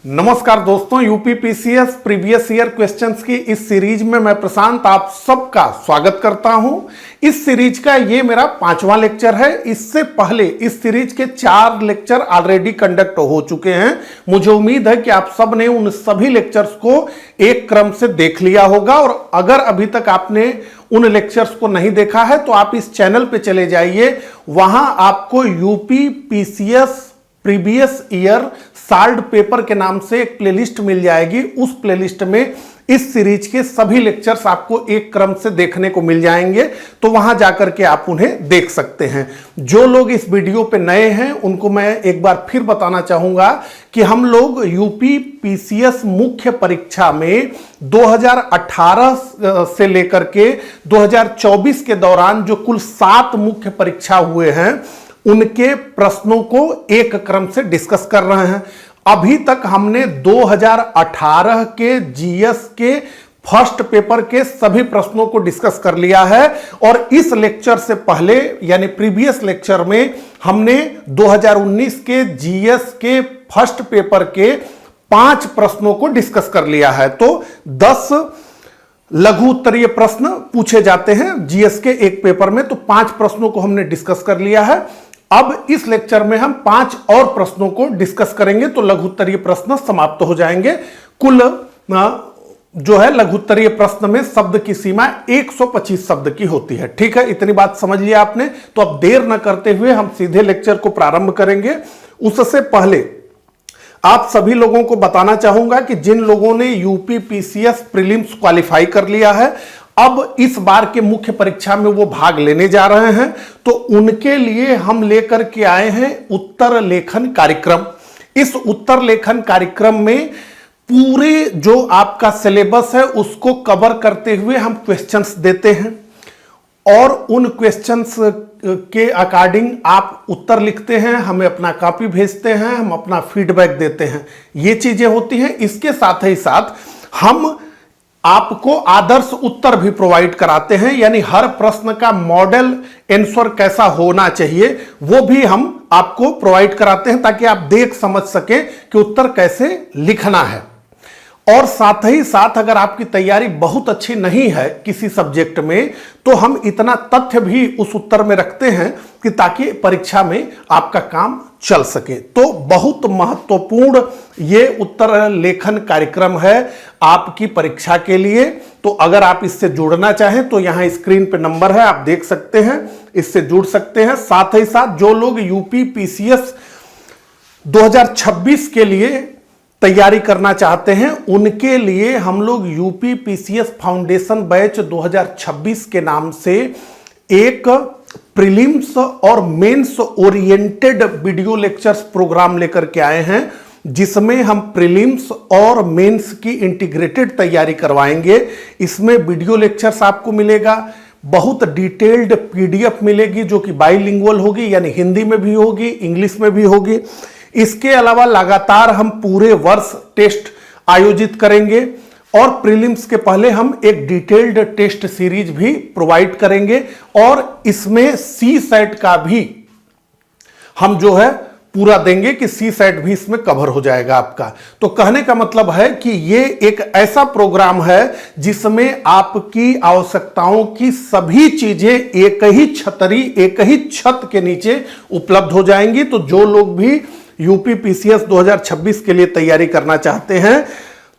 नमस्कार दोस्तों, UP PCS previous year questions की इस सीरीज में मैं प्रशांत आप सबका स्वागत करता हूं। इस सीरीज का ये मेरा 5वां लेक्चर है। इससे पहले इस सीरीज के 4 लेक्चर ऑलरेडी कंडक्ट हो चुके हैं। मुझे उम्मीद है कि आप सब ने उन सभी लेक्चर्स को एक क्रम से देख लिया होगा, और अगर अभी तक आपने उन लेक्चर्स को नहीं देखा है तो आप इस चैनल पे चले जाइए। वहां आपको UP PCS previous year solved paper के नाम से एक प्लेलिस्ट मिल जाएगी। उस प्लेलिस्ट में इस सीरीज के सभी लेक्चर्स आपको एक क्रम से देखने को मिल जाएंगे, तो वहां जाकर के आप उन्हें देख सकते हैं। जो लोग इस वीडियो पे नए हैं उनको मैं एक बार फिर बताना चाहूंगा कि हम लोग यूपी पीसीएस मुख्य परीक्षा में 2018 से लेकर के 2024 के दौरान जो कुल 7 मुख्य परीक्षा हुए हैं उनके प्रश्नों को एक क्रम से डिस्कस कर रहे हैं। अभी तक हमने 2018 के जीएस के फर्स्ट पेपर के सभी प्रश्नों को डिस्कस कर लिया है, और इस लेक्चर से पहले यानी प्रीवियस लेक्चर में हमने 2019 के जीएस के फर्स्ट पेपर के 5 प्रश्नों को डिस्कस कर लिया है। तो 10 लघु उत्तरीय प्रश्न पूछे जाते हैं जीएस के एक पेपर में, तो 5 प्रश्नों को हमने डिस्कस कर लिया है। अब इस लेक्चर में हम 5 और प्रश्नों को डिस्कस करेंगे, तो लघु उत्तरीय प्रश्न समाप्त हो जाएंगे। कुल जो है लघु उत्तरीय प्रश्न में शब्द की सीमा 125 शब्द की होती है। ठीक है, इतनी बात समझ लिया आपने। तो अब देर न करते हुए हम सीधे लेक्चर को प्रारंभ करेंगे। उससे पहले आप सभी लोगों को बताना चाहूंगा कि जिन लोगों ने यूपी पीसीएस प्रीलिम्स क्वालिफाई कर लिया है, अब इस बार के मुख्य परीक्षा में वो भाग लेने जा रहे हैं, तो उनके लिए हम लेकर के आए हैं उत्तर लेखन कार्यक्रम। इस उत्तर लेखन कार्यक्रम में पूरे जो आपका सिलेबस है उसको कवर करते हुए हम क्वेश्चंस देते हैं, और उन क्वेश्चंस के अकॉर्डिंग आप उत्तर लिखते हैं, हमें अपना कॉपी भेजते हैं, हम अपना फीडबैक देते हैं। ये चीजें होती हैं। इसके साथ ही साथ हम आपको आदर्श उत्तर भी प्रोवाइड कराते हैं, यानी हर प्रश्न का मॉडल आंसर कैसा होना चाहिए वो भी हम आपको प्रोवाइड कराते हैं, ताकि आप देख समझ सकें कि उत्तर कैसे लिखना है। और साथ ही साथ अगर आपकी तैयारी बहुत अच्छी नहीं है किसी सब्जेक्ट में, तो हम इतना तथ्य भी उस उत्तर में रखते हैं कि ताकि परीक्षा में आपका काम चल सके। तो बहुत महत्वपूर्ण ये उत्तर लेखन कार्यक्रम है आपकी परीक्षा के लिए। तो अगर आप इससे जुड़ना चाहें तो यहां स्क्रीन पे नंबर है, आप देख सकते हैं, इससे जुड़ सकते हैं। साथ ही साथ जो लोग यूपी पीसीएस 2026 के लिए तैयारी करना चाहते हैं उनके लिए हम लोग यूपी पीसीएस फाउंडेशन बैच 2026 के नाम से एक प्रीलिम्स और mains oriented video lectures program लेकर के आए हैं, जिसमें हम प्रीलिम्स और मेंस की इंटीग्रेटेड तैयारी करवाएंगे। इसमें वीडियो लेक्चर्स आपको मिलेगा, बहुत डिटेल्ड पीडीएफ मिलेगी जो कि बाइलिंगुअल होगी, यानी हिंदी में भी होगी, इंग्लिश में भी होगी। इसके अलावा लगातार हम पूरे वर्ष टेस्ट आयोजित करेंगे, और प्रीलिम्स के पहले हम एक डिटेल्ड टेस्ट सीरीज भी प्रोवाइड करेंगे, और इसमें सी सेट का भी हम जो है पूरा देंगे कि सी सेट भी इसमें कवर हो जाएगा आपका। तो कहने का मतलब है कि ये एक ऐसा प्रोग्राम है जिसमें आपकी आवश्यकताओं की सभी चीजें एक ही छतरी, एक ही छत के नीचे उपलब्ध हो जाएंगी। तो जो लोग भी यूपी पीसीएस 2026 के लिए तैयारी करना चाहते हैं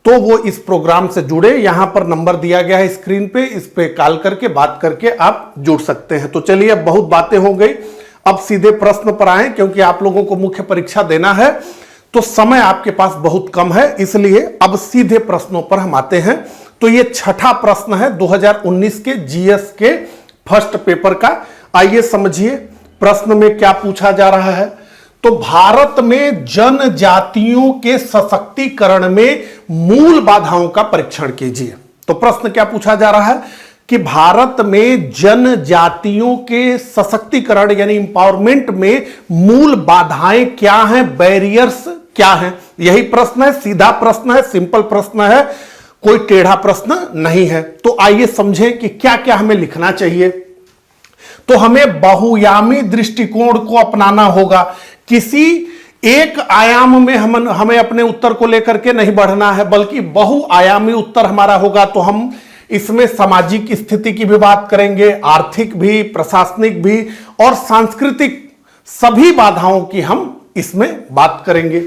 तो वो इस प्रोग्राम से जुड़े। यहां पर नंबर दिया गया है स्क्रीन पे, इस पे कॉल करके बात करके आप जुड़ सकते हैं। तो चलिए, अब बहुत बातें हो गई, अब सीधे प्रश्न पर आए, क्योंकि आप लोगों को मुख्य परीक्षा देना है तो समय आपके पास बहुत कम है, इसलिए अब सीधे प्रश्नों पर हम आते हैं। तो ये 6ठा प्रश्न है 2019 के जीएस के फर्स्ट पेपर का। आइए समझिए प्रश्न में क्या पूछा जा रहा है। तो भारत में जनजातियों के सशक्तिकरण में मूल बाधाओं का परीक्षण कीजिए। तो प्रश्न क्या पूछा जा रहा है कि भारत में जनजातियों के सशक्तिकरण यानी इंपावरमेंट में मूल बाधाएं क्या हैं, बैरियर्स क्या हैं। यही प्रश्न है, सीधा प्रश्न है, सिंपल प्रश्न है, कोई टेढ़ा प्रश्न नहीं है। तो आइए समझें कि क्या क्या हमें लिखना चाहिए। तो हमें बहुयामी दृष्टिकोण को अपनाना होगा। किसी एक आयाम में हमें अपने उत्तर को लेकर के नहीं बढ़ना है, बल्कि बहुआयामी उत्तर हमारा होगा। तो हम इसमें सामाजिक स्थिति की भी बात करेंगे, आर्थिक भी, प्रशासनिक भी और सांस्कृतिक सभी बाधाओं की हम इसमें बात करेंगे।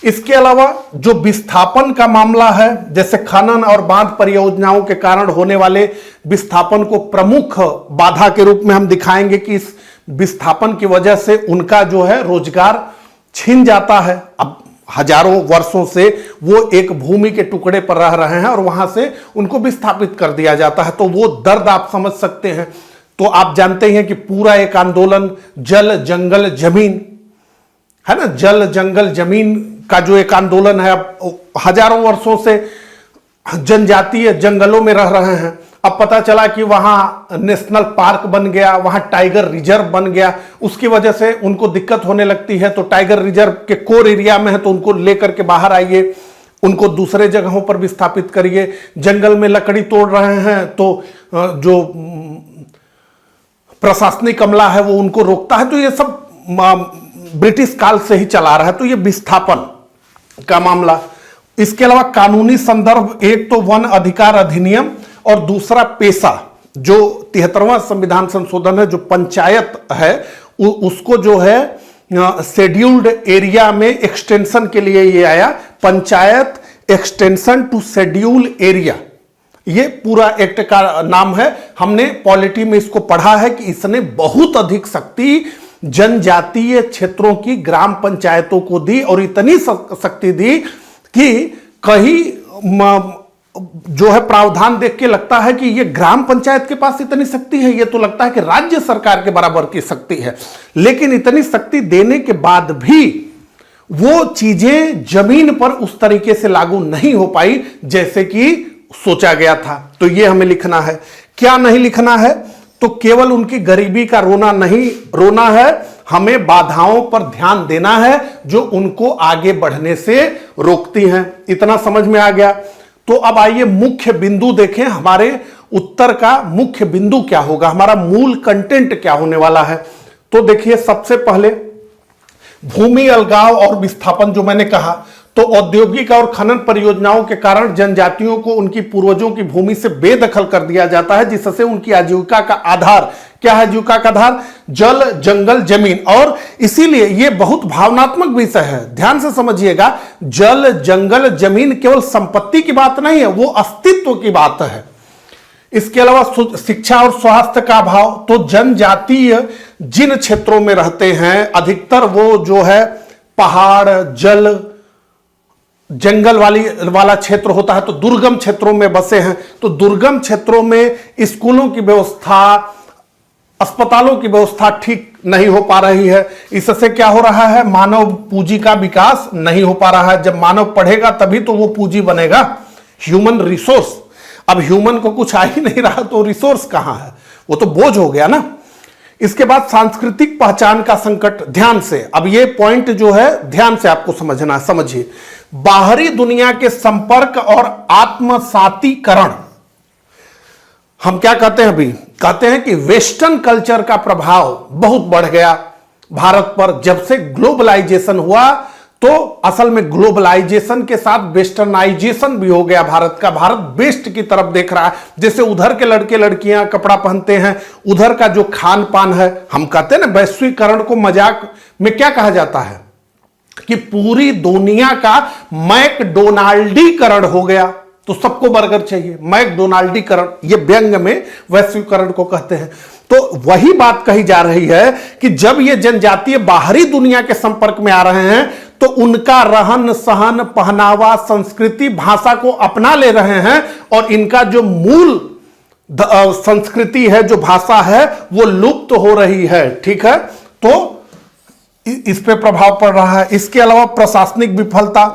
इसके अलावा जो विस्थापन का मामला है, जैसे खनन और बांध परियोजनाओं के कारण होने वाले विस्थापन को प्रमुख बाधा के रूप में हम दिखाएंगे कि इस विस्थापन की वजह से उनका जो है रोजगार छिन जाता है। अब हजारों वर्षों से वो एक भूमि के टुकड़े पर रह रहे हैं और वहां से उनको विस्थापित कर दिया जाता है, तो वो दर्द आप समझ सकते हैं। तो आप जानते हैं कि पूरा एक आंदोलन जल जंगल जमीन है ना, जल जंगल जमीन का जो एक आंदोलन है, अब हजारों वर्षों से जनजातीय जंगलों में रह रहे हैं। अब पता चला कि वहां नेशनल पार्क बन गया, वहां टाइगर रिजर्व बन गया, उसकी वजह से उनको दिक्कत होने लगती है। तो टाइगर रिजर्व के कोर एरिया में है तो उनको लेकर के बाहर आइए, उनको दूसरे जगहों पर विस्थापित करिए। जंगल में लकड़ी तोड़ रहे हैं तो जो प्रशासनिक अमला है वो उनको रोकता है। तो ये सब ब्रिटिश काल से ही चला रहा है। तो ये विस्थापन का मामला। इसके अलावा कानूनी संदर्भ, एक तो वन अधिकार अधिनियम और दूसरा पेशा, जो 73वां संविधान संशोधन है, जो पंचायत है उसको जो है शेड्यूल्ड एरिया में एक्सटेंशन के लिए ये आया, panchayat extension to schedule area, ये पूरा एक्ट का नाम है। हमने पॉलिटी में इसको पढ़ा है कि इसने बहुत अधिक शक्ति जनजातीय क्षेत्रों की ग्राम पंचायतों को दी और इतनी शक्ति दी कि कहीं जो है प्रावधान देख के लगता है कि ये ग्राम पंचायत के पास इतनी शक्ति है, ये तो लगता है कि राज्य सरकार के बराबर की शक्ति है। लेकिन इतनी शक्ति देने के बाद भी वो चीजें जमीन पर उस तरीके से लागू नहीं हो पाई जैसे कि सोचा गया था। तो ये हमें लिखना है। क्या नहीं लिखना है? तो केवल उनकी गरीबी का रोना नहीं रोना है, हमें बाधाओं पर ध्यान देना है जो उनको आगे बढ़ने से रोकती हैं। इतना समझ में आ गया। तो अब आइए मुख्य बिंदु देखें, हमारे उत्तर का मुख्य बिंदु क्या होगा, हमारा मूल कंटेंट क्या होने वाला है। तो देखिए, सबसे पहले भूमि अलगाव और विस्थापन जो मैंने कहा, तो औद्योगिक और खनन परियोजनाओं के कारण जनजातियों को उनकी पूर्वजों की भूमि से बेदखल कर दिया जाता है, जिससे उनकी आजीविका का आधार क्या है? आजीविका का आधार जल जंगल जमीन। और इसीलिए यह बहुत भावनात्मक विषय है, ध्यान से समझिएगा। जल जंगल जमीन केवल संपत्ति की बात नहीं है, वो अस्तित्व की बात है। इसके अलावा शिक्षा और स्वास्थ्य का अभाव, तो जनजातीय जिन क्षेत्रों में रहते हैं अधिकतर वो जो है पहाड़ जल जंगल वाला क्षेत्र होता है, तो दुर्गम क्षेत्रों में बसे हैं। तो दुर्गम क्षेत्रों में स्कूलों की व्यवस्था, अस्पतालों की व्यवस्था ठीक नहीं हो पा रही है। इससे क्या हो रहा है? मानव पूंजी का विकास नहीं हो पा रहा है। जब मानव पढ़ेगा तभी तो वो पूंजी बनेगा, ह्यूमन रिसोर्स। अब ह्यूमन को कुछ आ ही नहीं रहा तो रिसोर्स कहां है? वो तो बोझ हो गया ना। इसके बाद सांस्कृतिक पहचान का संकट, ध्यान से अब ये पॉइंट जो है ध्यान से आपको समझना, समझिए। बाहरी दुनिया के संपर्क और आत्मसातीकरण, हम क्या कहते हैं? अभी कहते हैं कि वेस्टर्न कल्चर का प्रभाव बहुत बढ़ गया भारत पर। जब से ग्लोबलाइजेशन हुआ तो असल में ग्लोबलाइजेशन के साथ वेस्टर्नाइजेशन भी हो गया भारत का। भारत वेस्ट की तरफ देख रहा है। जैसे उधर के लड़के लड़कियां कपड़ा पहनते हैं, उधर का जो खान पान है, हम कहते हैं ना वैश्वीकरण को मजाक में क्या कहा जाता है कि पूरी दुनिया का मैकडोनाल्डीकरण हो गया, तो सबको बर्गर चाहिए, मैकडोनाल्डीकरण, ये व्यंग में वैश्वीकरण को कहते हैं। तो वही बात कही जा रही है कि जब ये जनजातीय बाहरी दुनिया के संपर्क में आ रहे हैं तो उनका रहन सहन, पहनावा, संस्कृति, भाषा को अपना ले रहे हैं और इनका जो मूल संस्कृति है, जो भाषा है, वो लुप्त हो रही है। ठीक है, तो इस पे प्रभाव पड़ रहा है। इसके अलावा प्रशासनिक विफलता,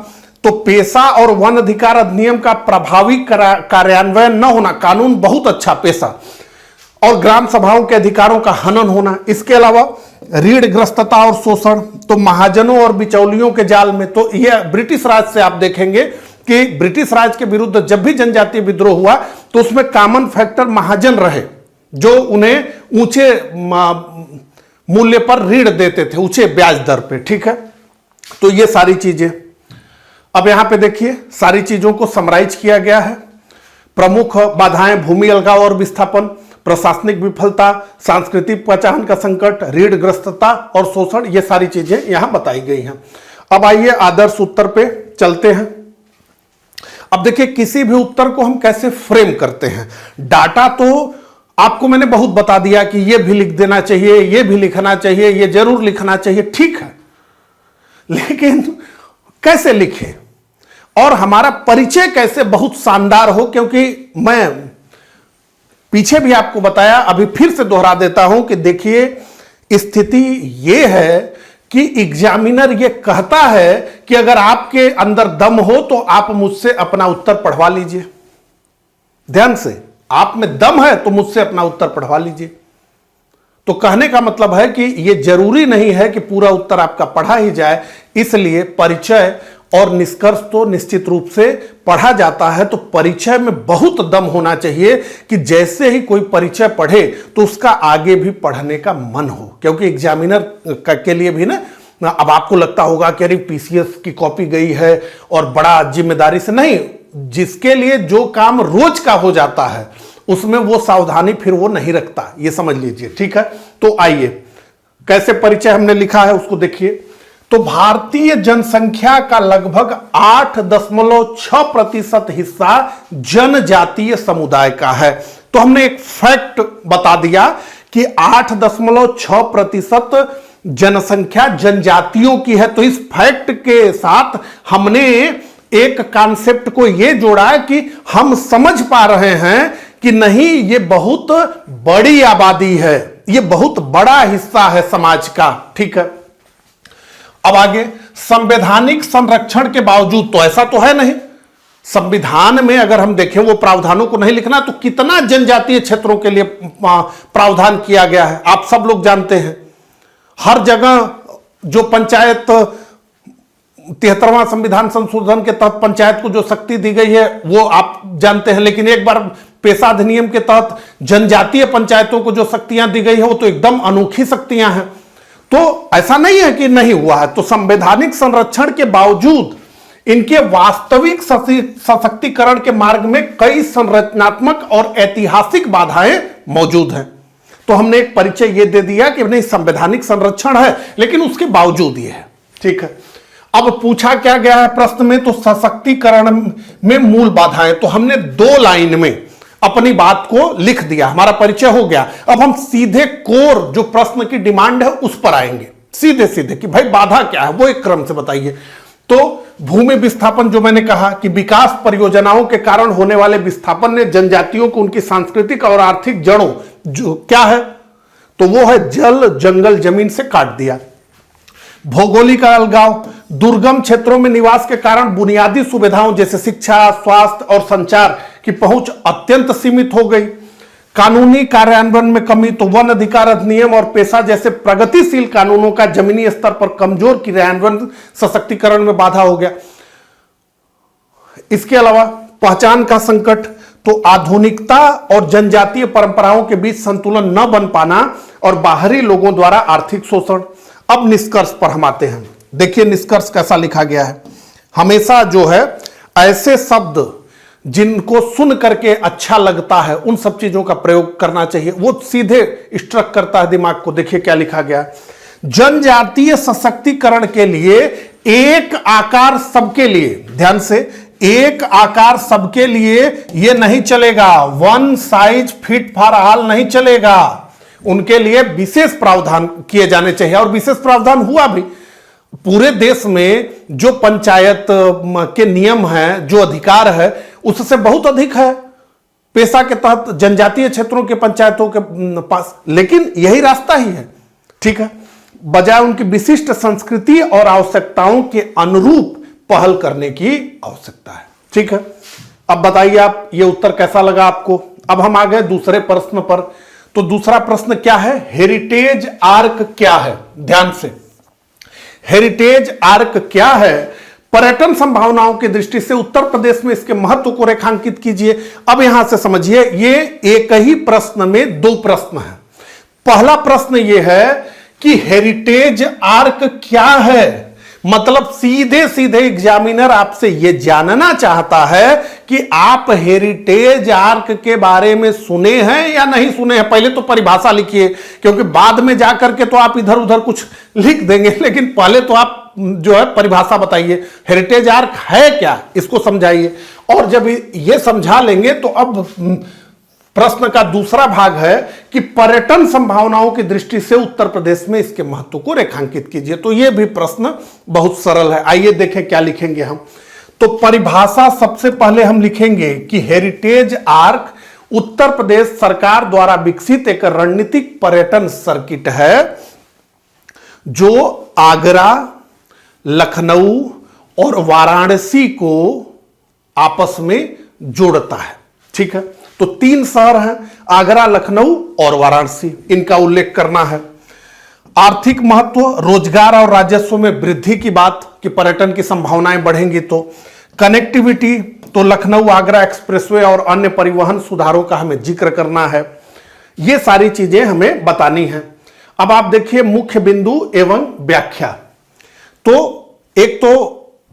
तो पेशा और वन अधिकार अधिनियम का प्रभावी कार्यान्वयन न होना, कानून बहुत अच्छा, पेशा और ग्राम सभाओं के अधिकारों का हनन होना। इसके अलावा ऋणग्रस्तता और शोषण, तो महाजनों और बिचौलियों के जाल में, तो यह ब्रिटिश राज से आप देखेंगे कि ब्रिटिश राज के विरुद्ध जब भी जनजातीय विद्रोह हुआ तो उसमें कॉमन फैक्टर महाजन रहे, जो उन्हें ऊंचे मूल्य पर ऋण देते थे, ऊंचे ब्याज दर पे। ठीक है, तो ये सारी चीजें अब यहां पे देखिए, सारी चीजों को समराइज किया गया है। प्रमुख बाधाएं भूमि अलगाव और विस्थापन, प्रशासनिक विफलता, सांस्कृतिक पहचान का संकट, ऋणग्रस्तता और शोषण, ये सारी चीजें यहां बताई गई हैं। अब आइए आदर्श उत्तर पे चलते हैं। अब देखिए, किसी भी उत्तर को हम कैसे फ्रेम करते हैं। डाटा तो आपको मैंने बहुत बता दिया कि ये भी लिख देना चाहिए, ये भी लिखना चाहिए, ये जरूर लिखना चाहिए, ठीक है, लेकिन कैसे लिखें और हमारा परिचय कैसे बहुत शानदार हो। क्योंकि मैं पीछे भी आपको बताया, अभी फिर से दोहरा देता हूं कि देखिए, स्थिति यह है कि एग्जामिनर ये कहता है कि अगर आपके अंदर दम हो तो आप मुझसे अपना उत्तर पढ़वा लीजिए। ध्यान से, आप में दम है तो मुझसे अपना उत्तर पढ़वा लीजिए। तो कहने का मतलब है कि यह जरूरी नहीं है कि पूरा उत्तर आपका पढ़ा ही जाए, इसलिए परिचय और निष्कर्ष तो निश्चित रूप से पढ़ा जाता है। तो परिचय में बहुत दम होना चाहिए कि जैसे ही कोई परिचय पढ़े तो उसका आगे भी पढ़ने का मन हो। क्योंकि एग्जामिनर के लिए भी ना, अब आपको लगता होगा कि अरे पीसीएस की कॉपी गई है और बड़ा जिम्मेदारी से, नहीं, जिसके लिए जो काम रोज का हो जाता है उसमें वो सावधानी फिर वो नहीं रखता, ये समझ लीजिए, ठीक है। तो आइए, कैसे परिचय हमने लिखा है उसको देखिए। तो भारतीय जनसंख्या का लगभग 8.6% हिस्सा जनजातीय समुदाय का है। तो हमने एक फैक्ट बता दिया कि 8.6% जनसंख्या जनजातियों की है। तो इस फैक्ट के साथ हमने एक कॉन्सेप्ट को यह जोड़ा है कि हम समझ पा रहे हैं कि नहीं, ये बहुत बड़ी आबादी है, ये बहुत बड़ा हिस्सा है समाज का, ठीक है। अब आगे, संवैधानिक संरक्षण के बावजूद, तो ऐसा तो है नहीं, संविधान में अगर हम देखें वो प्रावधानों को नहीं लिखना, तो कितना जनजातीय क्षेत्रों के लिए प्रावधान किया गया है आप सब लोग जानते हैं। हर जगह जो पंचायत 73वां संविधान संशोधन के तहत पंचायत को जो शक्ति दी गई है वो आप जानते हैं, लेकिन एक बार पेशा अधिनियम के तहत जनजातीय पंचायतों को जो शक्तियां दी गई है वो तो एकदम अनोखी शक्तियां हैं। तो ऐसा नहीं है कि नहीं हुआ है। तो संवैधानिक संरक्षण के बावजूद इनके वास्तविक सशक्तिकरण के मार्ग में कई संरचनात्मक और ऐतिहासिक बाधाएं मौजूद हैं। तो हमने एक परिचय यह दे दिया कि नहीं, संवैधानिक संरक्षण है लेकिन उसके बावजूद ये है, ठीक है। अब पूछा क्या गया है प्रश्न में, तो सशक्तिकरण में मूल बाधाएं। तो हमने 2 लाइन में अपनी बात को लिख दिया, हमारा परिचय हो गया। अब हम सीधे कोर जो प्रश्न की डिमांड है उस पर आएंगे, सीधे सीधे कि भाई बाधा क्या है, वो एक क्रम से बताइए। तो भूमि विस्थापन, जो मैंने कहा कि विकास परियोजनाओं के कारण होने वाले विस्थापन ने जनजातियों को उनकी सांस्कृतिक और आर्थिक जड़ों जो क्या है, तो वो है जल, जंगल, जमीन से काट दिया। भौगोलिक अलगाव, दुर्गम क्षेत्रों में निवास के कारण बुनियादी सुविधाओं जैसे शिक्षा, स्वास्थ्य और संचार की पहुंच अत्यंत सीमित हो गई। कानूनी कार्यान्वयन में कमी, तो वन अधिकार अधिनियम और पेशा जैसे प्रगतिशील कानूनों का जमीनी स्तर पर कमजोर क्रियान्वयन सशक्तिकरण में बाधा हो गया। इसके अलावा पहचान का संकट, तो आधुनिकता और जनजातीय परंपराओं के बीच संतुलन न बन पाना और बाहरी लोगों द्वारा आर्थिक शोषण। अब निष्कर्ष पर हम आते हैं। देखिए निष्कर्ष कैसा लिखा गया है। हमेशा जो है ऐसे शब्द जिनको सुन करके अच्छा लगता है उन सब चीजों का प्रयोग करना चाहिए, वो सीधे स्ट्रक करता है दिमाग को। देखिए क्या लिखा गया है, जनजातीय सशक्तिकरण के लिए एक आकार सबके लिए, ध्यान से, एक आकार सबके लिए यह नहीं चलेगा, one size fit for all नहीं चलेगा। उनके लिए विशेष प्रावधान किए जाने चाहिए और विशेष प्रावधान हुआ भी। पूरे देश में जो पंचायत के नियम हैं, जो अधिकार है, उससे बहुत अधिक है पेशा के तहत जनजातीय क्षेत्रों के पंचायतों के पास, लेकिन यही रास्ता ही है, ठीक है। बजाय उनकी विशिष्ट संस्कृति और आवश्यकताओं के अनुरूप पहल करने की आवश्यकता है, ठीक है। अब बताइए आप, ये उत्तर कैसा लगा आपको। अब हम आ गए दूसरे प्रश्न पर। तो दूसरा प्रश्न क्या है, हेरिटेज आर्क क्या है। ध्यान से, हेरिटेज आर्क क्या है, पर्यटन संभावनाओं की दृष्टि से उत्तर प्रदेश में इसके महत्व को रेखांकित कीजिए। अब यहां से समझिए, ये एक ही प्रश्न में 2 प्रश्न हैं। पहला प्रश्न यह है कि हेरिटेज आर्क क्या है, मतलब सीधे सीधे एग्जामिनर आपसे यह जानना चाहता है कि आप हेरिटेज आर्क के बारे में सुने हैं या नहीं सुने हैं। पहले तो परिभाषा लिखिए, क्योंकि बाद में जाकर के तो आप इधर उधर कुछ लिख देंगे, लेकिन पहले तो आप जो है परिभाषा बताइए, हेरिटेज आर्क है क्या, इसको समझाइए। और जब ये समझा लेंगे तो अब प्रश्न का दूसरा भाग है कि पर्यटन संभावनाओं की दृष्टि से उत्तर प्रदेश में इसके महत्व को रेखांकित कीजिए। तो यह भी प्रश्न बहुत सरल है। आइए देखें क्या लिखेंगे हम। तो परिभाषा सबसे पहले हम लिखेंगे कि हेरिटेज आर्क उत्तर प्रदेश सरकार द्वारा विकसित एक रणनीतिक पर्यटन सर्किट है जो आगरा, लखनऊ और वाराणसी को आपस में जोड़ता है। ठीक है, तो 3 शहर हैं, आगरा, लखनऊ और वाराणसी, इनका उल्लेख करना है। आर्थिक महत्व, रोजगार और राजस्व में वृद्धि की बात कि पर्यटन की संभावनाएं बढ़ेंगी। तो कनेक्टिविटी, तो लखनऊ आगरा एक्सप्रेसवे और अन्य परिवहन सुधारों का हमें जिक्र करना है। ये सारी चीजें हमें बतानी है। अब आप देखिए मुख्य बिंदु एवं व्याख्या। तो एक तो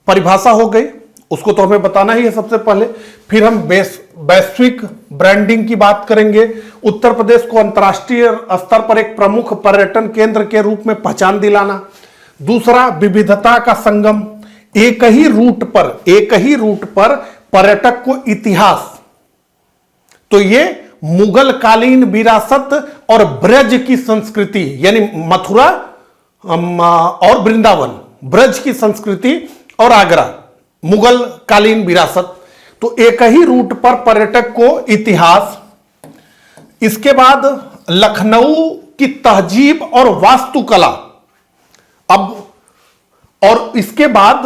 परिभाषा हो गई, उसको तो हमें बताना ही है सबसे पहले। फिर हम वैश्विक ब्रांडिंग की बात करेंगे। उत्तर प्रदेश को अंतर्राष्ट्रीय स्तर पर एक प्रमुख पर्यटन केंद्र के रूप में पहचान दिलाना। दूसरा, विविधता का संगम, एक ही रूट पर पर्यटक को इतिहास, तो ये मुगल कालीन विरासत और ब्रज की संस्कृति, यानी मथुरा और वृंदावन, ब्रज की संस्कृति और आगरा, मुगल कालीन विरासत, तो एक ही रूट पर पर्यटक को इतिहास। इसके बाद लखनऊ की तहजीब और वास्तुकला। अब और इसके बाद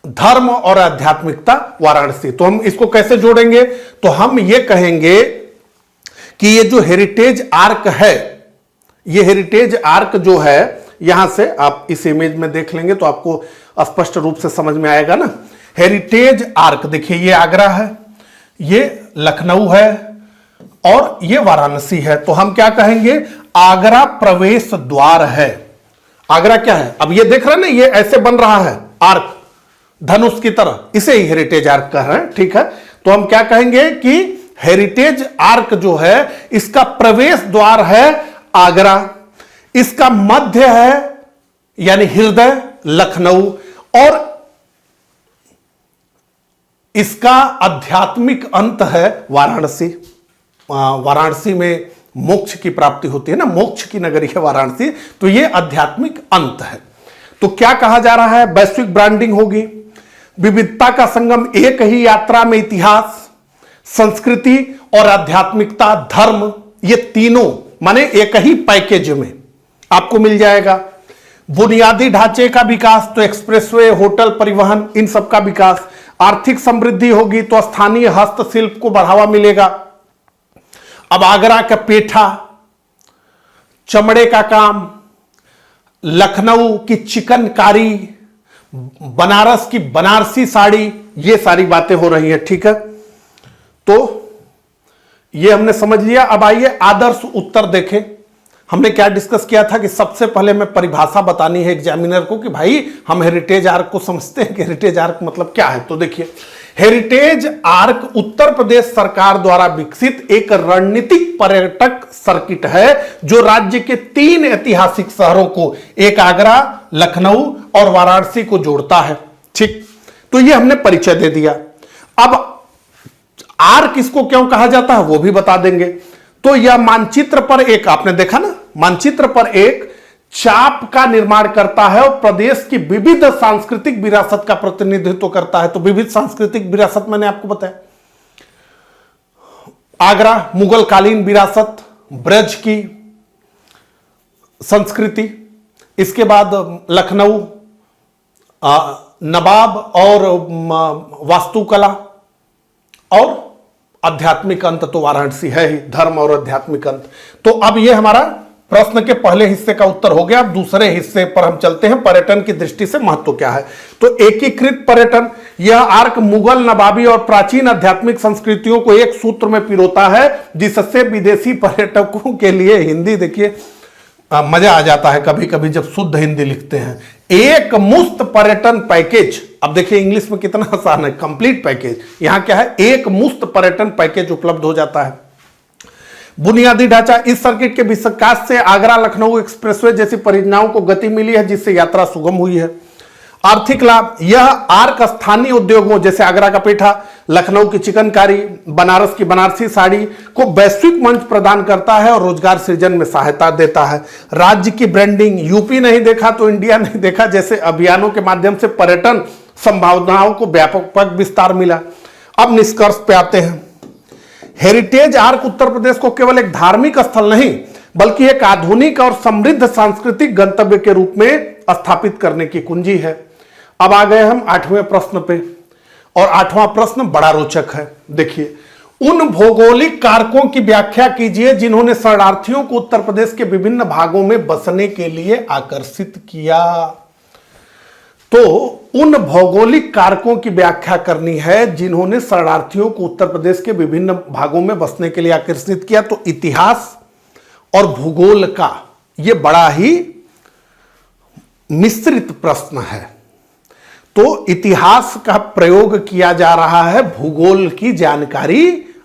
धर्म और आध्यात्मिकता, वाराणसी। तो हम इसको कैसे जोड़ेंगे? तो हम ये कहेंगे कि ये जो हेरिटेज आर्क है, ये हेरिटेज आर्क जो है, यहां से आप इस इमेज में देख लेंगे तो आपको स्पष्ट रूप से समझ में आएगा ना। हेरिटेज आर्क देखिए, ये आगरा है, ये लखनऊ है और ये वाराणसी है। तो हम क्या कहेंगे? आगरा प्रवेश द्वार है। आगरा क्या है? अब ये देख रहे हैं ना, ये ऐसे बन रहा है आर्क, धनुष की तरह, इसे ही हेरिटेज आर्क कह रहे हैं। ठीक है, तो हम क्या कहेंगे कि हेरिटेज आर्क जो है, इसका प्रवेश द्वार है आगरा, इसका मध्य है यानी हृदय लखनऊ, और इसका आध्यात्मिक अंत है वाराणसी। वाराणसी में मोक्ष की प्राप्ति होती है ना, मोक्ष की नगरी है वाराणसी, तो यह आध्यात्मिक अंत है। तो क्या कहा जा रहा है? वैश्विक ब्रांडिंग होगी, विविधता का संगम, एक ही यात्रा में इतिहास, संस्कृति और आध्यात्मिकता, धर्म, ये तीनों माने एक ही पैकेज में आपको मिल जाएगा। बुनियादी ढांचे का विकास, तो एक्सप्रेसवे, होटल, परिवहन, इन सब का विकास। आर्थिक समृद्धि होगी तो स्थानीय हस्तशिल्प को बढ़ावा मिलेगा। अब आगरा का पेठा, चमड़े का काम, लखनऊ की चिकनकारी, बनारस की बनारसी साड़ी, ये सारी बातें हो रही है। ठीक है, तो ये हमने समझ लिया। अब आइए आदर्श उत्तर देखें। हमने क्या डिस्कस किया था कि सबसे पहले मैं परिभाषा बतानी है एग्जामिनर को कि भाई हम हेरिटेज आर्क को समझते हैं कि हेरिटेज आर्क मतलब क्या है। तो देखिए, हेरिटेज आर्क उत्तर प्रदेश सरकार द्वारा विकसित एक रणनीतिक पर्यटक सर्किट है जो राज्य के 3 ऐतिहासिक शहरों को, एक आगरा, लखनऊ और वाराणसी को जोड़ता है। ठीक, तो ये हमने परिचय दे दिया। अब आर्क इसको क्यों कहा जाता है वो भी बता देंगे। तो यह मानचित्र पर एक, आपने देखा ना, मानचित्र पर एक चाप का निर्माण करता है और प्रदेश की विविध सांस्कृतिक विरासत का प्रतिनिधित्व करता है। तो विविध सांस्कृतिक विरासत मैंने आपको बताया, आगरा मुगल कालीन विरासत, ब्रज की संस्कृति, इसके बाद लखनऊ नवाब और वास्तुकला, और आध्यात्मिक अंत तो वाराणसी है ही, धर्म और आध्यात्मिक अंत। तो अब ये हमारा प्रश्न के पहले हिस्से का उत्तर हो गया। अब दूसरे हिस्से पर हम चलते हैं, पर्यटन की दृष्टि से महत्व क्या है। तो एकीकृत पर्यटन, यह आर्क मुगल, नवाबी और प्राचीन आध्यात्मिक संस्कृतियों को एक सूत्र में पिरोता है, जिससे विदेशी पर्यटकों के लिए, हिंदी देखिए मजा आ जाता है कभी कभी जब शुद्ध हिंदी लिखते हैं, एक मुफ्त पर्यटन पैकेज। अब देखिए इंग्लिश में कितना आसान है, कंप्लीट पैकेज। यहां क्या है, एक मुफ्त पर्यटन पैकेज उपलब्ध हो जाता है। बुनियादी ढांचा, इस सर्किट के विकास से आगरा लखनऊ एक्सप्रेसवे जैसी परियोजनाओं को गति मिली है, जिससे यात्रा सुगम हुई है। आर्थिक लाभ, यह आर्क स्थानीय उद्योगों जैसे आगरा का पेठा, लखनऊ की चिकनकारी, बनारस की बनारसी साड़ी को वैश्विक मंच प्रदान करता है और रोजगार सृजन में सहायता देता है। राज्य की ब्रांडिंग, यूपी नहीं देखा तो इंडिया नहीं देखा जैसे अभियानों के माध्यम से पर्यटन संभावनाओं को व्यापक विस्तार मिला। अब निष्कर्ष पे आते हैं। हेरिटेज आर्क उत्तर प्रदेश को केवल एक धार्मिक स्थल नहीं बल्कि एक आधुनिक और समृद्ध सांस्कृतिक गंतव्य के रूप में स्थापित करने की कुंजी है। अब आ गए हम 8वें प्रश्न पे, और 8वां प्रश्न बड़ा रोचक है। देखिए, उन भौगोलिक कारकों की व्याख्या कीजिए जिन्होंने शरणार्थियों को उत्तर प्रदेश के विभिन्न भागों में बसने के लिए आकर्षित किया। तो उन भौगोलिक कारकों की व्याख्या करनी है जिन्होंने शरणार्थियों को उत्तर प्रदेश के विभिन्न भागों में बसने के लिए आकर्षित किया। तो इतिहास और भूगोल का यह बड़ा ही मिश्रित प्रश्न है। तो इतिहास का प्रयोग किया जा रहा है भूगोल की जानकारी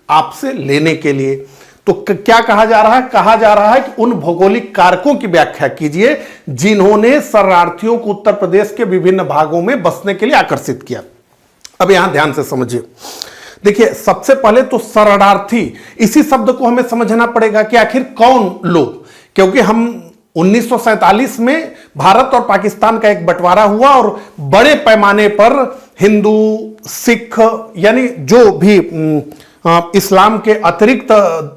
आपसे लेने के लिए। तो क्या कहा जा रहा है, कहा जा रहा है कि उन भौगोलिक कारकों की व्याख्या कीजिए जिन्होंने शरणार्थियों को उत्तर प्रदेश के विभिन्न भागों में बसने के लिए आकर्षित किया। अब यहां ध्यान से समझिए। देखिए, सबसे पहले तो शरणार्थी, इसी शब्द को हमें समझना पड़ेगा कि आखिर कौन लोग, क्योंकि हम 1947 में भारत और पाकिस्तान का एक बंटवारा हुआ और बड़े पैमाने पर हिंदू, सिख यानी जो भी इस्लाम के अतिरिक्त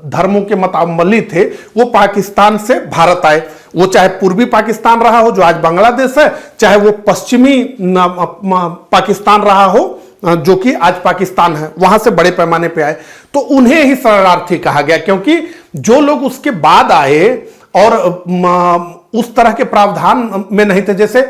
धर्मों के मतावलंबी थे वो पाकिस्तान से भारत आए। वो चाहे पूर्वी पाकिस्तान रहा हो जो आज बांग्लादेश है, चाहे वो पश्चिमी पाकिस्तान रहा हो जो कि आज पाकिस्तान है, वहां से बड़े पैमाने पे आए। तो उन्हें ही शरणार्थी कहा गया, क्योंकि जो लोग उसके बाद आए और उस तरह के प्रावधान में नहीं थे। जैसे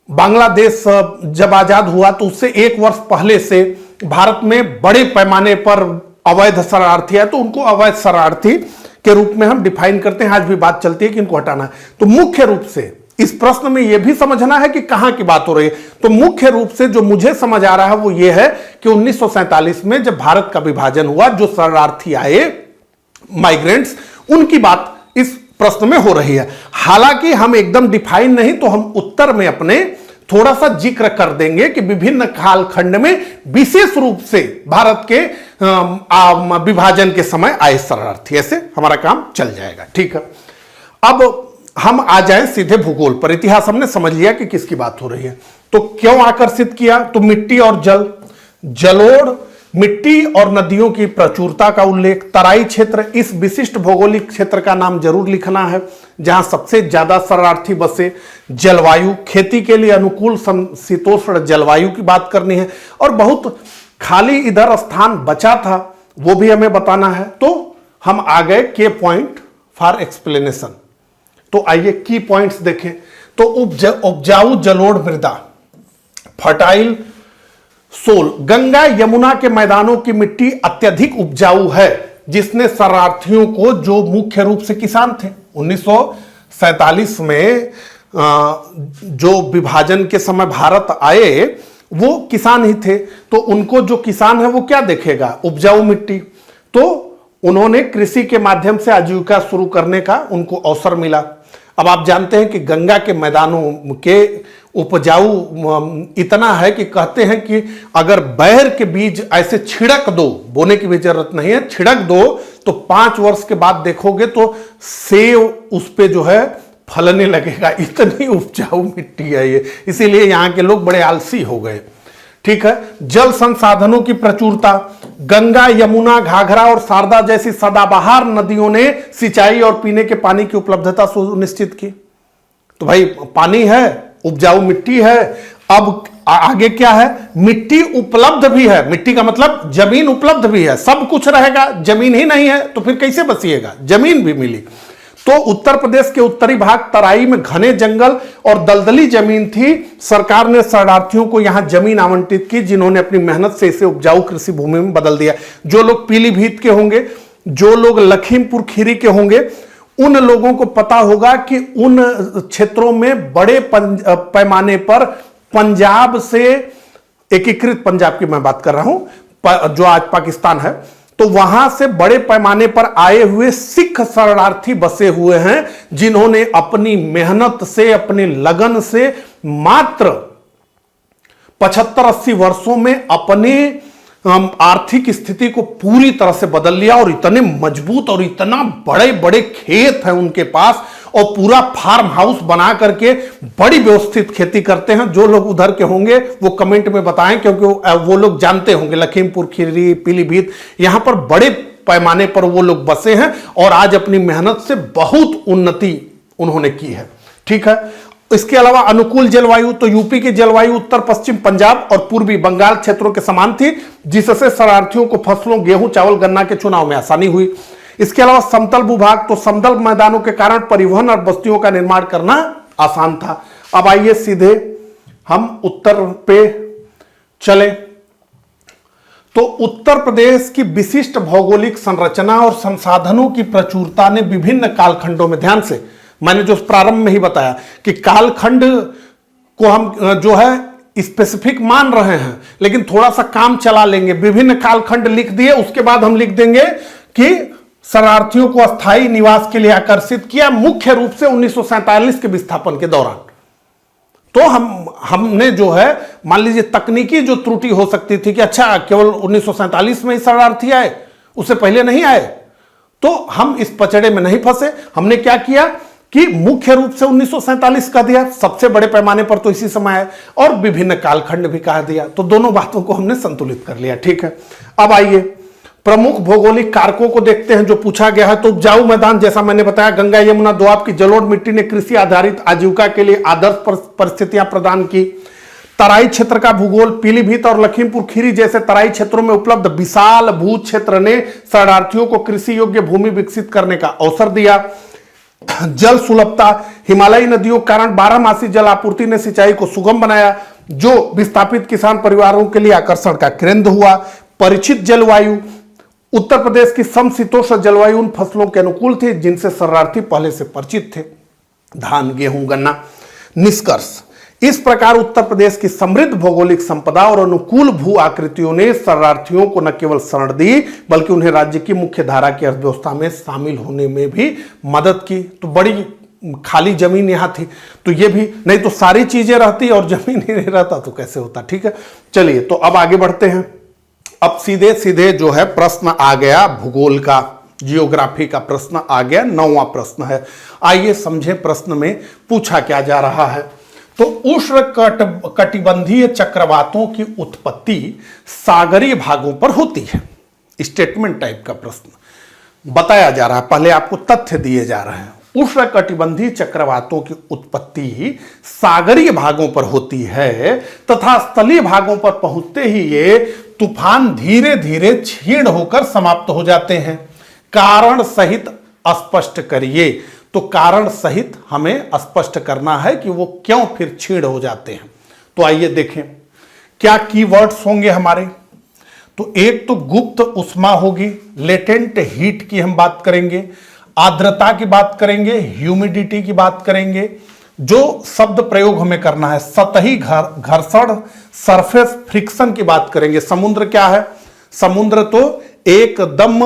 बांग्लादेश जब आजाद हुआ तो उससे 1 वर्ष पहले से भारत में बड़े पैमाने पर अवैध शरणार्थी है, तो उनको अवैध शरणार्थी के रूप में हम डिफाइन करते हैं। आज भी बात चलती है कि इनको हटाना है। तो मुख्य रूप से इस प्रश्न में यह भी समझना है कि कहां की बात हो रही है। तो मुख्य रूप से जो मुझे समझ आ रहा है वो ये है कि 1947 में जब भारत का विभाजन हुआ, जो शरणार्थी आए, माइग्रेंट्स, उनकी बात इस प्रश्न में हो रही है। हालांकि हम एकदम डिफाइन नहीं, तो हम उत्तर में अपने थोड़ा सा जिक्र कर देंगे कि विभिन्न कालखंड में विशेष रूप से भारत के विभाजन के समय आए शरणार्थी। ऐसे हमारा काम चल जाएगा। ठीक है, अब हम आ जाएं सीधे भूगोल पर। इतिहास हमने समझ लिया कि किसकी बात हो रही है। तो क्यों आकर्षित किया, तो मिट्टी और जल, जलोढ़, मिट्टी और नदियों की प्रचुरता का उल्लेख, तराई क्षेत्र, इस विशिष्ट भौगोलिक क्षेत्र का नाम जरूर लिखना है जहां सबसे ज्यादा शरणार्थी बसे, जलवायु, खेती के लिए अनुकूल समशीतोष्ण जलवायु की बात करनी है, और बहुत खाली इधर स्थान बचा था वो भी हमें बताना है। तो हम आ गए के पॉइंट फॉर एक्सप्लेनेशन। तो आइए की पॉइंट्स देखें। तो उपजाऊ जलोढ़ मृदा, फर्टाइल सोल, गंगा यमुना के मैदानों की मिट्टी अत्यधिक उपजाऊ है, जिसने शरणार्थियों को, जो मुख्य रूप से किसान थे, 1947 में जो विभाजन के समय भारत आए वो किसान ही थे। तो उनको, जो किसान है वो क्या देखेगा, उपजाऊ मिट्टी। तो उन्होंने कृषि के माध्यम से आजीविका शुरू करने का उनको अवसर मिला। अब आप जानते हैं कि गंगा के मैदानों के उपजाऊ इतना है कि कहते हैं कि अगर बैर के बीज ऐसे छिड़क दो, बोने की भी जरूरत नहीं है, छिड़क दो तो 5 वर्ष के बाद देखोगे तो सेब उस पे जो है फलने लगेगा। इतनी उपजाऊ मिट्टी है ये, इसीलिए यहाँ के लोग बड़े आलसी हो गए। ठीक है, जल संसाधनों की प्रचुरता, गंगा, यमुना, घाघरा और शारदा जैसी सदाबहार नदियों ने सिंचाई और पीने के पानी की उपलब्धता सुनिश्चित की। तो भाई पानी है, उपजाऊ मिट्टी है। अब आगे क्या है, मिट्टी उपलब्ध भी है। मिट्टी का मतलब जमीन उपलब्ध भी है, सब कुछ रहेगा, जमीन ही नहीं है तो फिर कैसे बसिएगा, जमीन भी मिली। तो उत्तर प्रदेश के उत्तरी भाग तराई में घने जंगल और दलदली जमीन थी। सरकार ने शरणार्थियों को यहां जमीन आवंटित की, जिन्होंने अपनी मेहनत से इसे उपजाऊ कृषि भूमि में बदल दिया। जो लोग पीलीभीत के होंगे, जो लोग लखीमपुर खीरी के होंगे, उन लोगों को पता होगा कि उन क्षेत्रों में बड़े पैमाने पर पंजाब से, एकीकृत पंजाब की मैं बात कर रहा हूं, जो आज पाकिस्तान है, तो वहां से बड़े पैमाने पर आए हुए सिख शरणार्थी बसे हुए हैं, जिन्होंने अपनी मेहनत से, अपने लगन से मात्र 75-80 वर्षों में अपने आर्थिक स्थिति को पूरी तरह से बदल लिया, और इतने मजबूत और इतना बड़े बड़े खेत हैं उनके पास, और पूरा फार्म हाउस बना करके बड़ी व्यवस्थित खेती करते हैं। जो लोग उधर के होंगे वो कमेंट में बताएं, क्योंकि वो लोग जानते होंगे लखीमपुर खीरी, पीलीभीत, यहां पर बड़े पैमाने पर वो लोग बसे हैं और आज अपनी मेहनत से बहुत उन्नति उन्होंने की है। ठीक है, इसके अलावा अनुकूल जलवायु, तो यूपी की जलवायु उत्तर पश्चिम पंजाब और पूर्वी बंगाल क्षेत्रों के समान थी, जिससे शरणार्थियों को फसलों, गेहूं, चावल, गन्ना के चुनाव में आसानी हुई। इसके अलावा समतल भूभाग, तो समतल मैदानों के कारण परिवहन और बस्तियों का निर्माण करना आसान था। अब आइए सीधे हम उत्तर पे चले। तो उत्तर प्रदेश की विशिष्ट भौगोलिक संरचना और संसाधनों की प्रचुरता ने विभिन्न कालखंडों में, ध्यान से, मैंने जो प्रारंभ में ही बताया कि कालखंड को हम जो है स्पेसिफिक मान रहे हैं, लेकिन थोड़ा सा काम चला लेंगे। विभिन्न कालखंड लिख दिए, उसके बाद हम लिख देंगे कि शरणार्थियों को अस्थायी निवास के लिए आकर्षित किया, मुख्य रूप से 1947 के विस्थापन के दौरान। तो हमने जो है, मान लीजिए तकनीकी जो त्रुटि हो सकती थी कि अच्छा केवल 1947 में ही शरणार्थी आए, उससे पहले नहीं आए, तो हम इस पचड़े में नहीं फंसे। हमने क्या किया कि मुख्य रूप से 1947 कह दिया, सबसे बड़े पैमाने पर तो इसी समय है, और विभिन्न कालखंड भी कह दिया, तो दोनों बातों को हमने संतुलित कर लिया। ठीक है, अब आइए प्रमुख भौगोलिक कारकों को देखते हैं जो पूछा गया है। तो उपजाऊ मैदान, जैसा मैंने बताया, गंगा यमुना दोआब की जलोढ़ मिट्टी ने कृषि आधारित आजीविका के लिए आदर्श परिस्थितियां प्रदान की। तराई क्षेत्र का भूगोल, पीलीभीत और लखीमपुर खीरी जैसे तराई क्षेत्रों में उपलब्ध विशाल भू क्षेत्र ने शरणार्थियों को कृषि योग्य भूमि विकसित करने का अवसर दिया। जल सुलभता, हिमालयी नदियों के कारण बारहमासी जल आपूर्ति ने सिंचाई को सुगम बनाया, जो विस्थापित किसान परिवारों के लिए आकर्षण का केंद्र हुआ। परिचित जलवायु, उत्तर प्रदेश की समशीतोष्ण जलवायु उन फसलों के अनुकूल थी जिनसे शरणार्थी पहले से परिचित थे, धान, गेहूं, गन्ना। निष्कर्ष, इस प्रकार उत्तर प्रदेश की समृद्ध भौगोलिक संपदा और अनुकूल भू आकृतियों ने शरणार्थियों को न केवल शरण दी, बल्कि उन्हें राज्य की मुख्य धारा की अर्थव्यवस्था में शामिल होने में भी मदद की। तो बड़ी खाली जमीन यहां थी, तो ये भी, नहीं तो सारी चीजें रहती और जमीन ही नहीं रहता तो कैसे होता। ठीक है, चलिए तो अब आगे बढ़ते हैं। अब सीधे सीधे जो है प्रश्न आ गया भूगोल का, जियोग्राफी का प्रश्न आ गया, 9वां प्रश्न है। आइए समझे प्रश्न में पूछा क्या जा रहा है। तो उष्ण कटिबंधीय चक्रवातों की उत्पत्ति सागरीय भागों पर होती है। स्टेटमेंट टाइप का प्रश्न बताया जा रहा है, पहले आपको तथ्य दिए जा रहे हैं। उष्ण कटिबंधीय चक्रवातों की उत्पत्ति सागरीय भागों पर होती है तथा स्थलीय भागों पर पहुंचते ही ये तूफान धीरे धीरे क्षीण होकर समाप्त हो जाते हैं। कारण सहित स्पष्ट करिए। तो कारण सहित हमें स्पष्ट करना है कि वो क्यों फिर क्षीण हो जाते हैं। तो आइए देखें क्या कीवर्ड्स होंगे हमारे। तो एक तो गुप्त उष्मा होगी, लेटेंट हीट की हम बात करेंगे, आर्द्रता की बात करेंगे, ह्यूमिडिटी की बात करेंगे। जो शब्द प्रयोग हमें करना है, सतही घर्षण, सरफेस फ्रिक्शन की बात करेंगे। समुद्र क्या है? समुद्र तो एकदम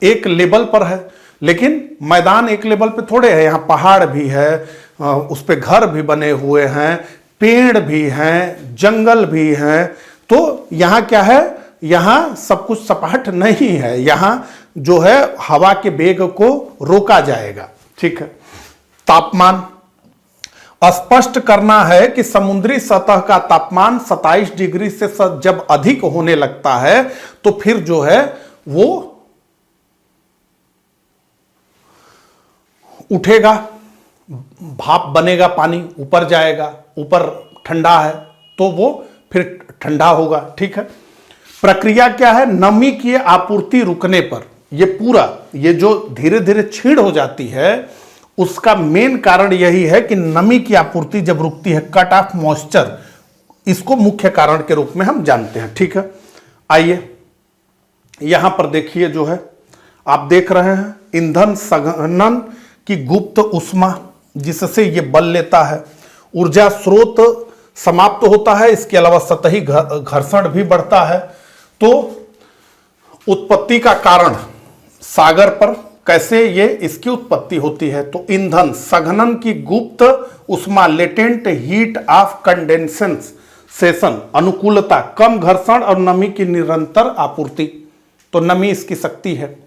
एक लेवल पर है, लेकिन मैदान एक लेवल पे थोड़े है। यहाँ पहाड़ भी है, उस पे घर भी बने हुए हैं, पेड़ भी हैं, जंगल भी हैं। तो यहाँ क्या है? यहाँ सब कुछ सपाट नहीं है। यहाँ जो है हवा के वेग को रोका जाएगा। ठीक है। तापमान स्पष्ट करना है कि समुद्री सतह का तापमान 27 डिग्री से जब अधिक होने लगता है तो फिर जो है वो उठेगा, भाप बनेगा, पानी ऊपर जाएगा, ऊपर ठंडा है तो वो फिर ठंडा होगा। ठीक है। प्रक्रिया क्या है? नमी की आपूर्ति रुकने पर ये जो धीरे धीरे क्षीण हो जाती है, उसका मेन कारण यही है कि नमी की आपूर्ति जब रुकती है, कट ऑफ मॉइस्चर, इसको मुख्य कारण के रूप में हम जानते हैं। ठीक है। आइए यहां पर देखिए, जो है आप देख रहे हैं ईंधन संघनन की गुप्त ऊष्मा जिससे ये बल लेता है, ऊर्जा स्रोत समाप्त होता है, इसके अलावा सतही घर्षण भी बढ़ता है। तो उत्पत्ति का कारण सागर पर कैसे ये इसकी उत्पत्ति होती है, तो ईंधन संघनन की गुप्त ऊष्मा, लेटेंट हीट ऑफ कंडेंसेशन, अनुकूलता, कम घर्षण और नमी की निरंतर आपूर्ति। तो नमी इसकी शक्ति है।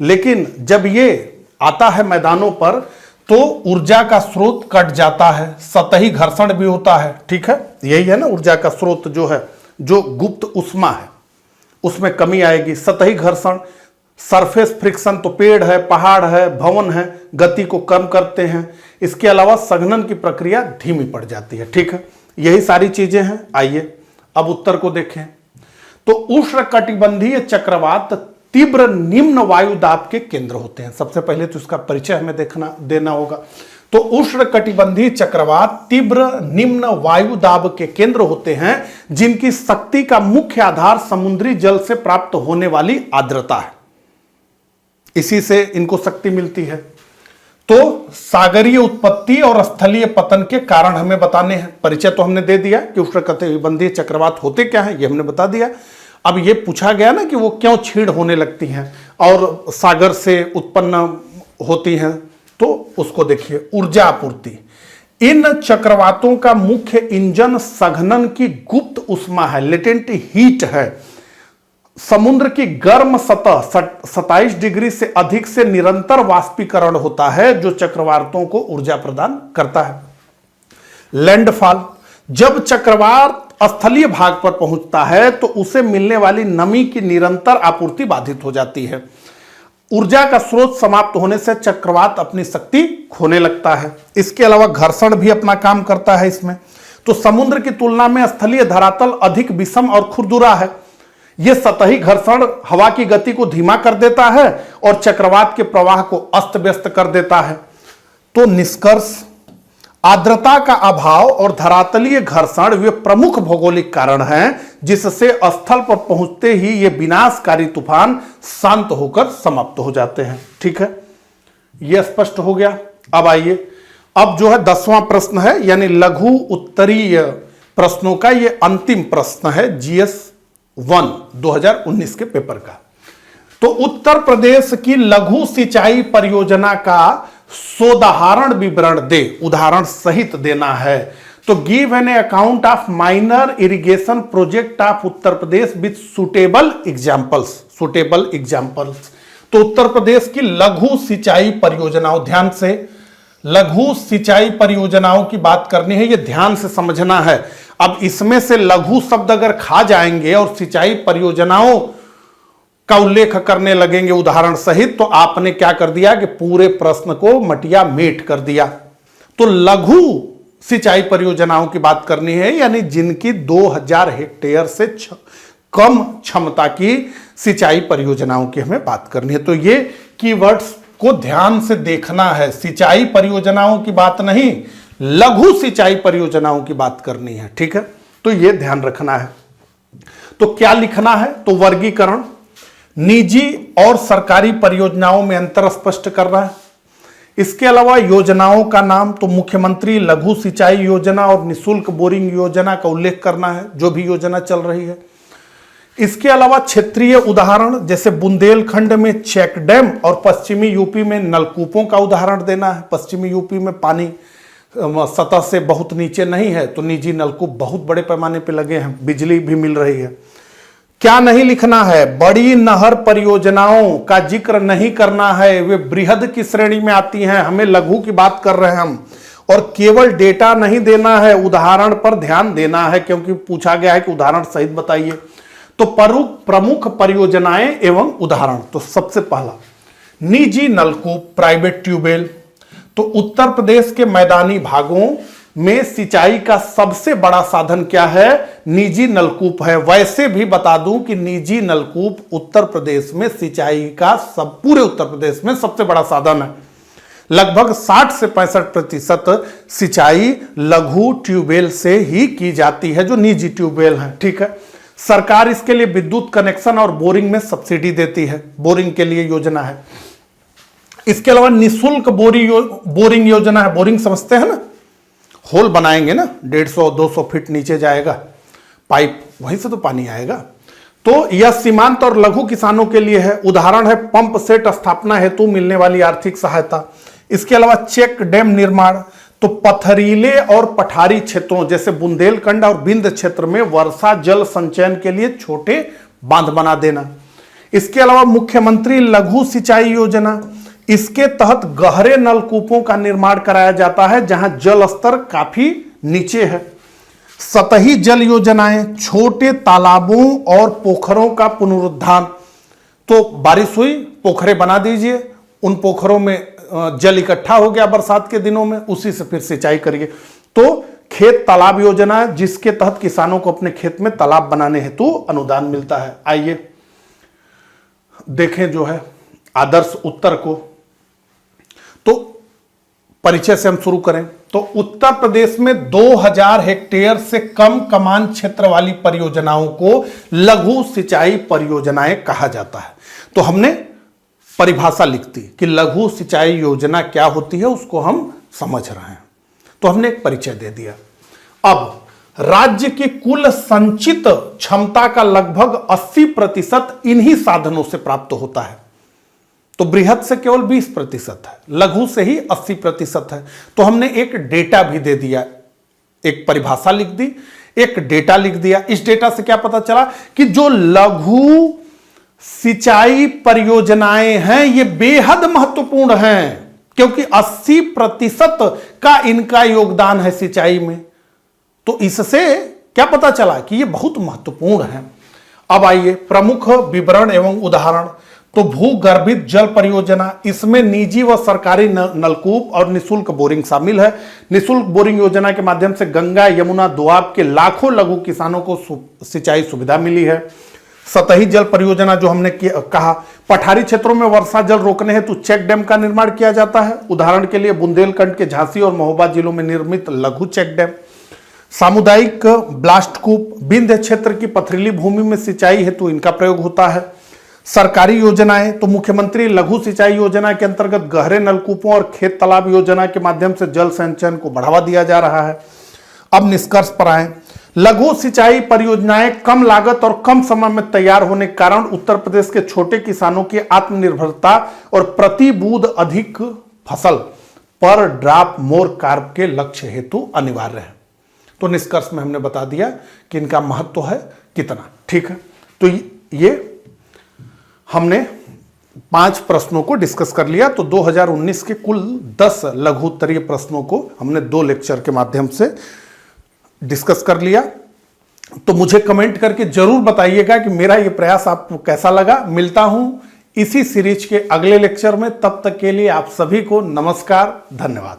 लेकिन जब ये आता है मैदानों पर तो ऊर्जा का स्रोत कट जाता है, सतही घर्षण भी होता है। ठीक है, यही है ना ऊर्जा का स्रोत जो है, जो गुप्त ऊष्मा है उसमें कमी आएगी। सतही घर्षण, सरफेस फ्रिक्शन, तो पेड़ है, पहाड़ है, भवन है, गति को कम करते हैं। इसके अलावा संघनन की प्रक्रिया धीमी पड़ जाती है। ठीक है, यही सारी चीजें हैं। आइए अब उत्तर को देखें। तो उष्णकटिबंधीय चक्रवात तीव्र निम्न वायु दाब के केंद्र होते हैं। सबसे पहले तो इसका परिचय हमें देना होगा। तो उष्णकटिबंधीय चक्रवात तीव्र निम्न वायु दाब के केंद्र होते हैं जिनकी शक्ति का मुख्य आधार समुद्री जल से प्राप्त होने वाली आर्द्रता है, इसी से इनको शक्ति मिलती है। तो सागरीय उत्पत्ति और स्थलीय पतन के कारण हमें बताने हैं। परिचय तो हमने दे दिया कि उष्णकटिबंधीय चक्रवात होते क्या हैं, ये हमने बता दिया। अब ये पूछा गया ना कि वो क्यों छीड़ होने लगती हैं और सागर से उत्पन्न होती हैं, तो उसको देखिए। ऊर्जा आपूर्ति, इन चक्रवातों का मुख्य इंजन संघनन की गुप्त ऊष्मा है, लेटेंट हीट है। समुद्र की गर्म सतह 27 डिग्री से अधिक से निरंतर वाष्पीकरण होता है जो चक्रवातों को ऊर्जा प्रदान करता है। लैंडफॉल, जब चक्रवात स्थलीय भाग पर पहुंचता है तो उसे मिलने वाली नमी की निरंतर आपूर्ति बाधित हो जाती है। ऊर्जा का स्रोत समाप्त होने से चक्रवात अपनी शक्ति खोने लगता है। इसके अलावा घर्षण भी अपना काम करता है इसमें। तो समुद्र की तुलना में स्थलीय धरातल अधिक विषम और खुरदुरा है। यह सतही घर्षण हवा की गति को धीमा कर देता है और चक्रवात के प्रवाह को अस्त व्यस्त कर देता है। तो निष्कर्ष, आर्द्रता का अभाव और धरातलीय घर्षण वे प्रमुख भौगोलिक कारण हैं जिससे स्थल पर पहुंचते ही ये विनाशकारी तूफान शांत होकर समाप्त हो जाते हैं। ठीक है, यह स्पष्ट हो गया। अब आइए, अब जो है 10वां प्रश्न है, यानी लघु उत्तरीय प्रश्नों का ये अंतिम प्रश्न है GS 1 2019 के पेपर का। तो उत्तर प्रदेश की लघु सिंचाई परियोजना का सोदाहरण विवरण दे, उदाहरण सहित देना है। तो give an account of minor irrigation project of Uttar Pradesh with suitable examples. तो उत्तर प्रदेश की लघु सिंचाई परियोजनाओं, ध्यान से लघु सिंचाई परियोजनाओं की बात करनी है, यह ध्यान से समझना है। अब इसमें से लघु शब्द अगर खा जाएंगे और सिंचाई परियोजनाओं का उल्लेख करने लगेंगे उदाहरण सहित, तो आपने क्या कर दिया कि पूरे प्रश्न को मटिया मेट कर दिया। तो लघु सिंचाई परियोजनाओं की बात करनी है, यानी जिनकी 2000 हेक्टेयर से कम क्षमता की सिंचाई परियोजनाओं की हमें बात करनी है। तो ये कीवर्ड्स को ध्यान से देखना है। सिंचाई परियोजनाओं की बात नहीं, लघु सिंचाई परियोजनाओं की बात करनी है। ठीक है, तो ये ध्यान रखना है। तो क्या लिखना है, तो वर्गीकरण, निजी और सरकारी परियोजनाओं में अंतर स्पष्ट करना है। इसके अलावा योजनाओं का नाम, तो मुख्यमंत्री लघु सिंचाई योजना और निशुल्क बोरिंग योजना का उल्लेख करना है, जो भी योजना चल रही है। इसके अलावा क्षेत्रीय उदाहरण, जैसे बुंदेलखंड में चेक डैम और पश्चिमी यूपी में नलकूपों का उदाहरण देना है। पश्चिमी यूपी में पानी सतह से बहुत नीचे नहीं है, तो निजी नलकूप बहुत बड़े पैमाने पर लगे हैं, बिजली भी मिल रही है। क्या नहीं लिखना है, बड़ी नहर परियोजनाओं का जिक्र नहीं करना है, वे बृहद की श्रेणी में आती हैं, हमें लघु की बात कर रहे हैं हम। और केवल डेटा नहीं देना है, उदाहरण पर ध्यान देना है, क्योंकि पूछा गया है कि उदाहरण सहित बताइए। तो प्रमुख परियोजनाएं एवं उदाहरण, तो सबसे पहला निजी नलकूप, प्राइवेट ट्यूबवेल। तो उत्तर प्रदेश के मैदानी भागों में सिंचाई का सबसे बड़ा साधन क्या है, निजी नलकूप है। वैसे भी बता दूं कि निजी नलकूप उत्तर प्रदेश में सिंचाई का पूरे उत्तर प्रदेश में सबसे बड़ा साधन है। लगभग 60 से 65% सिंचाई लघु ट्यूबवेल से ही की जाती है, जो निजी ट्यूबवेल है। ठीक है, सरकार इसके लिए विद्युत कनेक्शन और बोरिंग में सब्सिडी देती है, बोरिंग के लिए योजना है। इसके अलावा निःशुल्क बोरिंग योजना है। बोरिंग समझते हैं ना, होल बनाएंगे ना, 150-200 फीट नीचे जाएगा पाइप, वहीं से तो पानी आएगा। तो यह सीमांत और लघु किसानों के लिए है। उदाहरण है पंप सेट स्थापना हेतु मिलने वाली आर्थिक सहायता। इसके अलावा चेक डैम निर्माण, तो पथरीले और पठारी क्षेत्रों जैसे बुंदेलखंड और विंध्य क्षेत्र में वर्षा जल संचयन के लिए छोटे बांध बना देना। इसके अलावा मुख्यमंत्री लघु सिंचाई योजना, इसके तहत गहरे नलकूपों का निर्माण कराया जाता है जहां जल स्तर काफी नीचे है। सतही जल योजनाएं, छोटे तालाबों और पोखरों का पुनरुद्धार, तो बारिश हुई, पोखरे बना दीजिए, उन पोखरों में जल इकट्ठा हो गया बरसात के दिनों में, उसी से फिर सिंचाई करिए। तो खेत तालाब योजना है जिसके तहत किसानों को अपने खेत में तालाब बनाने हेतु अनुदान मिलता है। आइए देखें जो है आदर्श उत्तर को। तो परिचय से हम शुरू करें तो उत्तर प्रदेश में 2000 हेक्टेयर से कम कमान क्षेत्र वाली परियोजनाओं को लघु सिंचाई परियोजनाएं कहा जाता है। तो हमने परिभाषा लिख दी कि लघु सिंचाई योजना क्या होती है, उसको हम समझ रहे हैं, तो हमने एक परिचय दे दिया। अब राज्य की कुल संचित क्षमता का लगभग 80% इन्हीं साधनों से प्राप्त होता है। तो बृहद से केवल 20% है, लघु से ही 80% है। तो हमने एक डेटा भी दे दिया, एक परिभाषा लिख दी, एक डेटा लिख दिया। इस डेटा से क्या पता चला कि जो लघु सिंचाई परियोजनाएं हैं ये बेहद महत्वपूर्ण हैं, क्योंकि 80% का इनका योगदान है सिंचाई में। तो इससे क्या पता चला कि ये बहुत महत्वपूर्ण है। अब आइए प्रमुख विवरण एवं उदाहरण। तो भूगर्भित जल परियोजना, इसमें निजी व सरकारी नलकूप और निःशुल्क बोरिंग शामिल है। निःशुल्क बोरिंग योजना के माध्यम से गंगा यमुना दोआब के लाखों लघु किसानों को सिंचाई सुविधा मिली है। सतही जल परियोजना जो हमने कहा, पठारी क्षेत्रों में वर्षा जल रोकने हेतु चेक डैम का निर्माण किया जाता है। उदाहरण के लिए बुंदेलखंड के झांसी और महोबा जिलों में निर्मित लघु चेक डैम। सामुदायिक ब्लास्ट कूप, विंध्य क्षेत्र की पथरीली भूमि में सिंचाई हेतु इनका प्रयोग होता है। सरकारी योजनाएं, तो मुख्यमंत्री लघु सिंचाई योजना के अंतर्गत गहरे नलकूपों और खेत तालाब योजना के माध्यम से जल संचयन को बढ़ावा दिया जा रहा है। अब निष्कर्ष पर आए। लघु सिंचाई परियोजनाएं कम लागत और कम समय में तैयार होने के कारण उत्तर प्रदेश के छोटे किसानों की आत्मनिर्भरता और प्रति बूंद अधिक फसल पर ड्रॉप मोर कार्ब के लक्ष्य हेतु अनिवार्य है। तो निष्कर्ष में हमने बता दिया कि इनका महत्व है कितना। ठीक है, तो ये हमने 5 प्रश्नों को डिस्कस कर लिया। तो 2019 के कुल 10 लघु उत्तरीय प्रश्नों को हमने 2 लेक्चर के माध्यम से डिस्कस कर लिया। तो मुझे कमेंट करके जरूर बताइएगा कि मेरा ये प्रयास आपको कैसा लगा। मिलता हूं इसी सीरीज के अगले लेक्चर में, तब तक के लिए आप सभी को नमस्कार, धन्यवाद।